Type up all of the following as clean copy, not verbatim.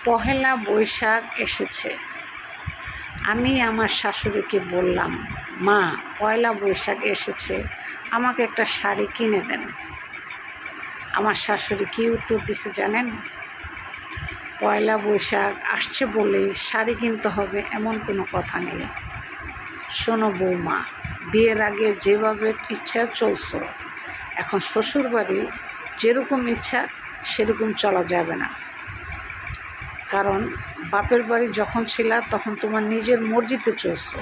পহেলা বৈশাখ এসেছে। আমি আমার শাশুড়িকে বললাম, মা, পয়লা বৈশাখ এসেছে, আমাকে একটা শাড়ি কিনে দেন। আমার শাশুড়ি কী উত্তর দিছে জানেন? পয়লা বৈশাখ আসছে বলেই শাড়ি কিনতে হবে এমন কোনো কথা নেই। শোনো বৌমা, বিয়ের আগে যেভাবে ইচ্ছা চলছো, এখন শ্বশুরবাড়ি যেরকম ইচ্ছা সেরকম চলা যাবে না। কারণ বাপের বাড়ি যখন ছিলা তখন তোমার নিজের মর্জিতে চলছো,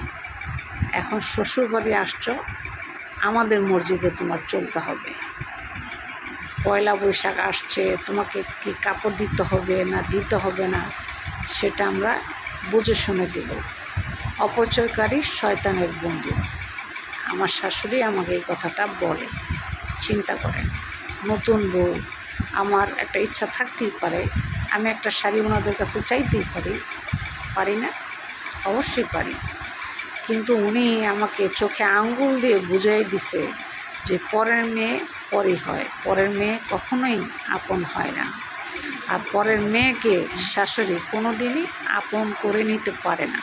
এখন শ্বশুরবাড়ি আসছো, আমাদের মর্জিতে তোমার চলতে হবে। পয়লা বৈশাখ আসছে, তোমাকে কি কাপড় দিতে হবে না দিতে হবে না সেটা আমরা বুঝে শুনে দেব। অপচয়কারী শয়তানের বন্ধু। আমার শাশুড়ি আমাকে এই কথাটা বলে। চিন্তা করেন, নতুন বউ, আমার একটা ইচ্ছা থাকতেই পারে, আমি একটা শাড়ি ওনাদের কাছে চাইতেই পারি না? অবশ্যই পারি। কিন্তু উনি আমাকে চোখে আঙ্গুল দিয়ে বুঝাই দিছে যে পরের মেয়ে পরই হয়, পরের মেয়ে কখনোই আপন হয় না। আর পরের মেয়েকে শাশুড়ি কোনো দিনই আপন করে নিতে পারে না।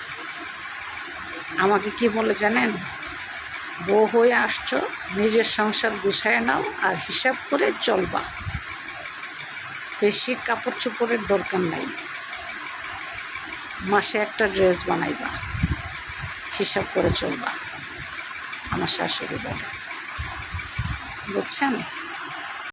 আমাকে কি বলে জানেন? বউ হয়ে আসছো, নিজের সংসার গুছায় নাও আর হিসাব করে চলবা। বেশি কাপড় চোপড়ের দরকার নাই, মাসে একটা ড্রেস বানাইবা, হিসাব করে চলবা, আমার শাশুড়ি বলে। বুঝছেন?